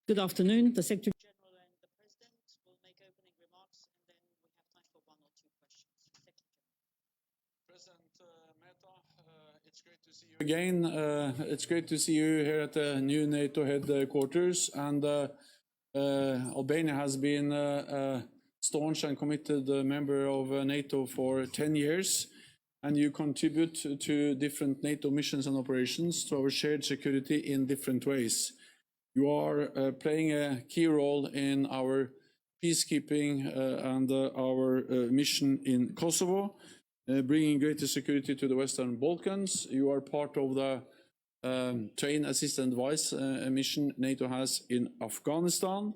Good afternoon. The Secretary General and the President will make opening remarks, and then we have time for one or two questions. Secretary General. President Meta, it's great to see you again. It's great to see you here at the new NATO headquarters. And Albania has been a staunch and committed member of NATO for 10 years. And you contribute to different NATO missions and operations to our shared security in different ways. You are playing a key role in our peacekeeping and our mission in Kosovo, bringing greater security to the Western Balkans. You are part of the train, assist and advise mission NATO has in Afghanistan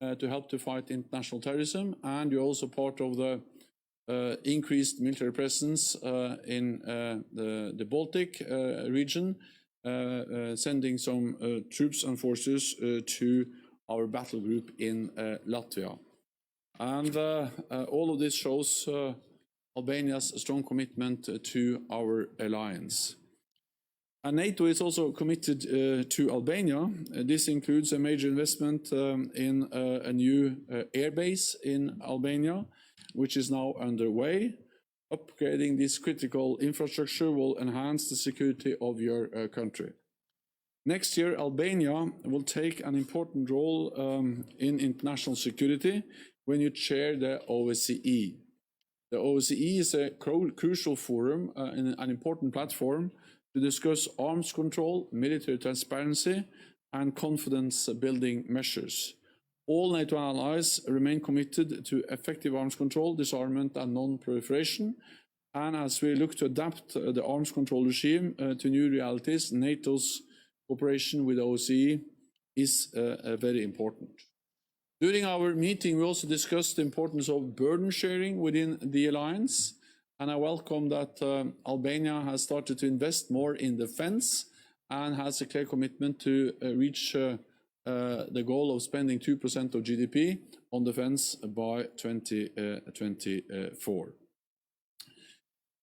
to help to fight international terrorism. And you're also part of the increased military presence in the Baltic region, sending some troops and forces to our battle group in Latvia. And all of this shows Albania's strong commitment to our alliance. And NATO is also committed to Albania. This includes a major investment in a new air base in Albania, which is now underway. Upgrading this critical infrastructure will enhance the security of your country. Next year, Albania will take an important role in international security when you chair the OSCE. The OSCE is a crucial forum and an important platform to discuss arms control, military transparency, and confidence-building measures. All NATO allies remain committed to effective arms control, disarmament, and non-proliferation. And as we look to adapt the arms control regime to new realities, NATO's cooperation with the OSCE is very important. During our meeting, we also discussed the importance of burden sharing within the alliance. And I welcome that Albania has started to invest more in defense and has a clear commitment to reach the goal of spending 2% of GDP on defense by 2024.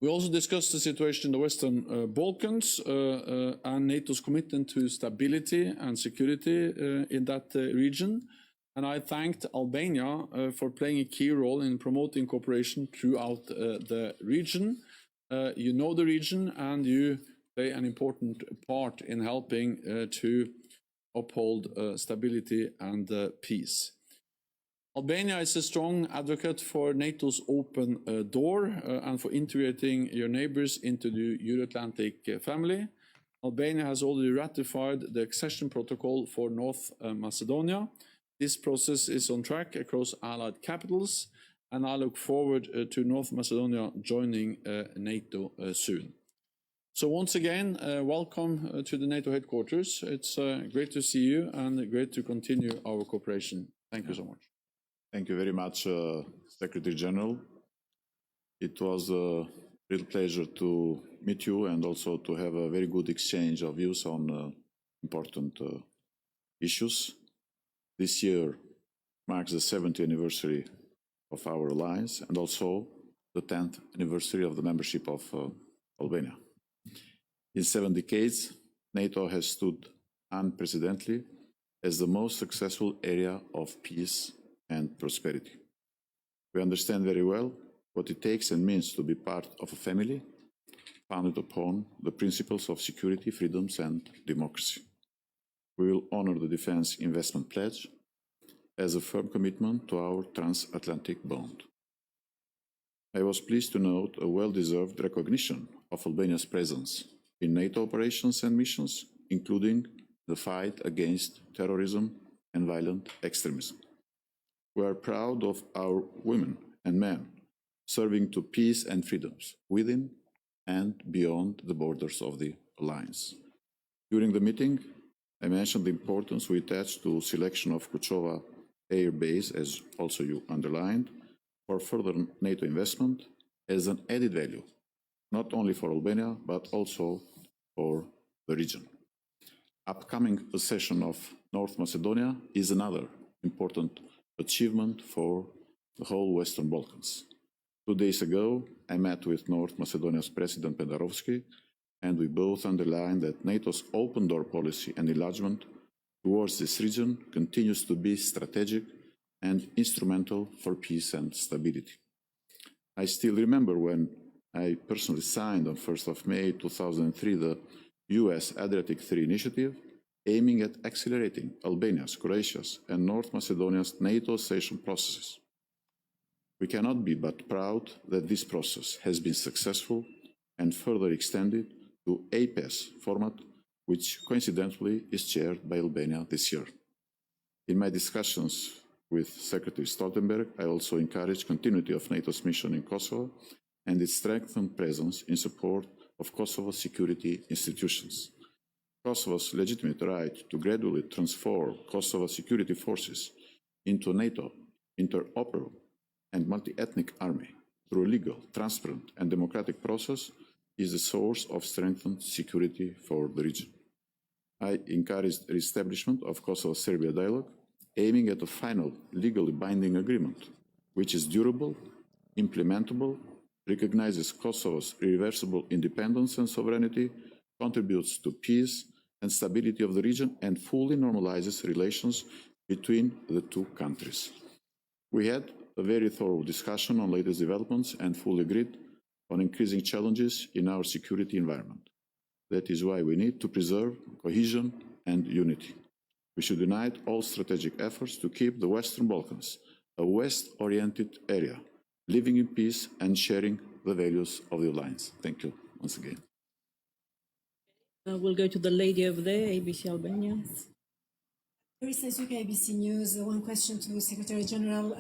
We also discussed the situation in the Western Balkans and NATO's commitment to stability and security in that region. And I thanked Albania for playing a key role in promoting cooperation throughout the region. You know the region, and you play an important part in helping to uphold stability and peace. Albania is a strong advocate for NATO's open door and for integrating your neighbors into the Euro-Atlantic family. Albania has already ratified the accession protocol for North Macedonia. This process is on track across allied capitals, and I look forward to North Macedonia joining NATO soon. So once again, welcome to the NATO headquarters. It's great to see you and great to continue our cooperation. Thank you so much. Thank you very much, Secretary General. It was a real pleasure to meet you and also to have a very good exchange of views on important issues. This year marks the 70th anniversary of our alliance and also the 10th anniversary of the membership of Albania. In 7 decades, NATO has stood unprecedentedly as the most successful area of peace and prosperity. We understand very well what it takes and means to be part of a family founded upon the principles of security, freedoms, and democracy. We will honor the Defense Investment Pledge as a firm commitment to our transatlantic bond. I was pleased to note a well-deserved recognition of Albania's presence in NATO operations and missions, including the fight against terrorism and violent extremism. We are proud of our women and men serving to peace and freedoms within and beyond the borders of the alliance. During the meeting, I mentioned the importance we attach to selection of Kuchova Air Base, as also you underlined, for further NATO investment as an added value, not only for Albania, but also for the region. Upcoming accession of North Macedonia is another important achievement for the whole Western Balkans. 2 days ago, I met with North Macedonia's President Pendarovski, and we both underlined that NATO's open door policy and enlargement towards this region continues to be strategic and instrumental for peace and stability. I still remember when I personally signed on 1st of May 2003 the US Adriatic III initiative, aiming at accelerating Albania's, Croatia's, and North Macedonia's NATO accession processes. We cannot be but proud that this process has been successful and further extended to APES format, which coincidentally is chaired by Albania this year. In my discussions with Secretary Stoltenberg, I also encouraged continuity of NATO's mission in Kosovo and its strengthened presence in support of Kosovo's security institutions. Kosovo's legitimate right to gradually transform Kosovo's security forces into a NATO interoperable and multi-ethnic army through a legal, transparent, and democratic process is the source of strengthened security for the region. I encouraged the establishment of Kosovo-Serbia dialogue, aiming at a final legally binding agreement, which is durable, implementable, recognizes Kosovo's irreversible independence and sovereignty, contributes to peace and stability of the region, and fully normalizes relations between the two countries. We had a very thorough discussion on latest developments and fully agreed on increasing challenges in our security environment. That is why we need to preserve cohesion and unity. We should unite all strategic efforts to keep the Western Balkans a West-oriented area, living in peace and sharing the values of the alliance. Thank you once again. We'll go to the lady over there, ABC Albania. Larissa Zuka, ABC News. One question to Secretary General.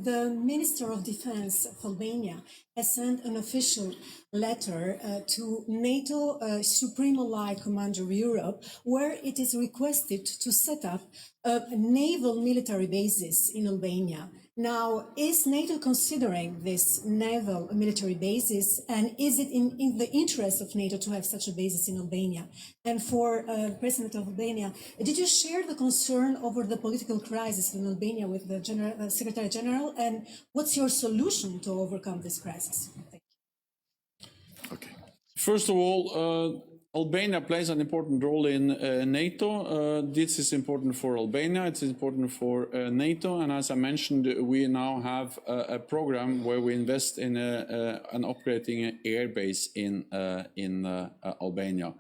The Minister of Defense of Albania has sent an official letter to NATO Supreme Allied Commander Europe, where it is requested to set up a naval military basis in Albania. Now, is NATO considering this naval military basis, and is it in the interest of NATO to have such a basis in Albania? And for President of Albania, did you share the concern over the political crisis in Albania with the Secretary General, and what's your solution to overcome this crisis? Thank you. Okay. First of all, Albania plays an important role in NATO. This is important for Albania, it's important for NATO, and as I mentioned, we now have a program where we invest in an operating air base in Albania.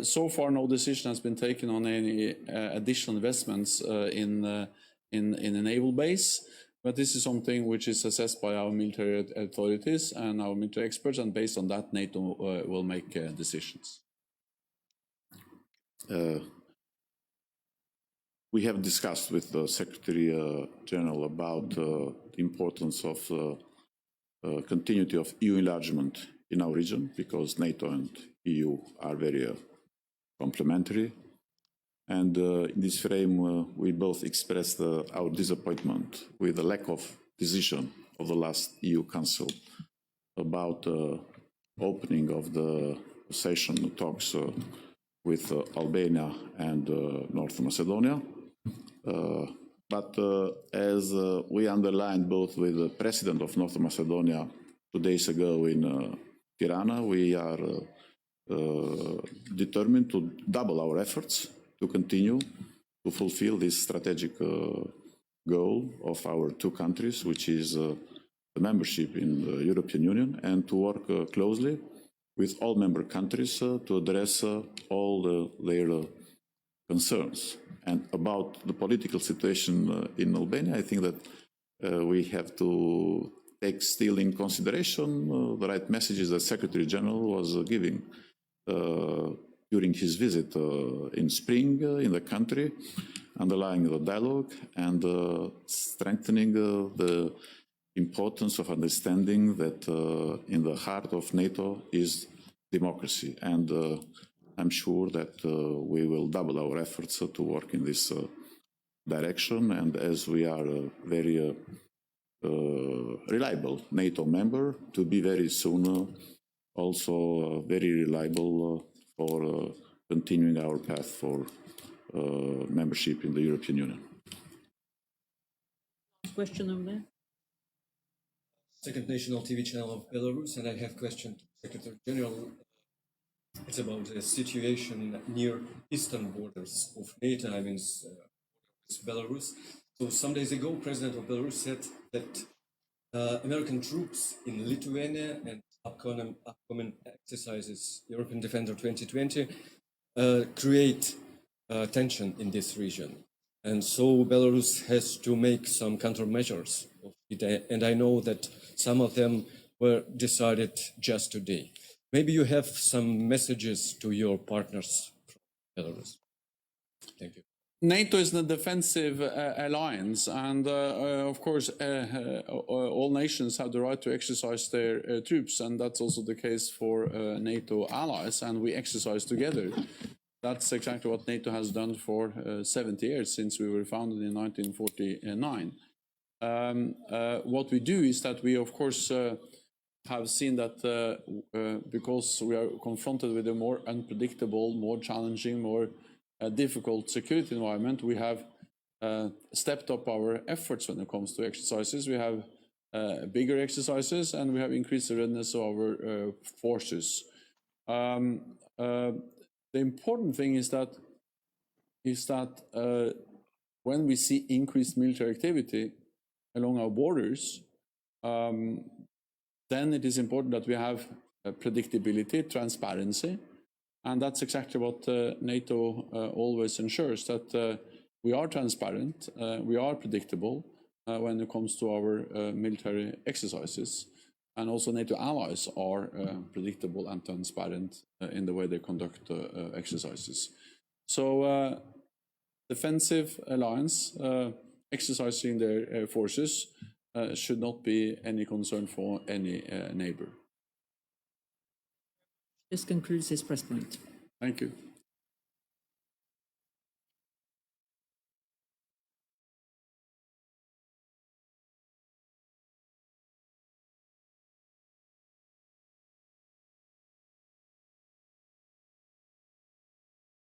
So far, no decision has been taken on any additional investments in a naval base, but this is something which is assessed by our military authorities and our military experts, and based on that, NATO will make decisions. We have discussed with the Secretary General about the importance of continuity of EU enlargement in our region, because NATO and EU are very complementary. And in this frame, we both expressed our disappointment with the lack of decision of the last EU Council about opening of the accession talks with Albania and North Macedonia. But as we underlined both with the President of North Macedonia 2 days ago in Tirana, we are determined to double our efforts to continue to fulfill this strategic goal of our two countries, which is the membership in the European Union, and to work closely with all member countries to address all their concerns. And about the political situation in Albania, I think that we have to take still in consideration the right messages that Secretary General was giving during his visit in spring in the country, underlying the dialogue and strengthening the importance of understanding that in the heart of NATO is democracy. And I'm sure that we will double our efforts to work in this direction. And as we are a very reliable NATO member, to be very soon also very reliable for continuing our path for membership in the European Union. Question over there. Second national TV channel of Belarus, and I have question to Secretary General. It's about the situation near eastern borders of NATO, I mean, Belarus. So some days ago, President of Belarus said that American troops in Lithuania and upcoming exercises, European Defender 2020, create tension in this region. And so Belarus has to make some countermeasures. And I know that some of them were decided just today. Maybe you have some messages to your partners from Belarus. Thank you. NATO is a defensive alliance, and of course, all nations have the right to exercise their troops, and that's also the case for NATO allies, and we exercise together. That's exactly what NATO has done for 70 years, since we were founded in 1949. What we do is that we, of course, have seen that because we are confronted with a more unpredictable, more challenging, more difficult security environment, we have stepped up our efforts when it comes to exercises. We have bigger exercises, and we have increased the readiness of our forces. The important thing is that when we see increased military activity along our borders, then it is important that we have predictability, transparency, and that's exactly what NATO always ensures, that we are transparent, we are predictable when it comes to our military exercises. And also NATO allies are predictable and transparent in the way they conduct exercises. So defensive alliance exercising their forces should not be any concern for any neighbor. This concludes this press point. Thank you.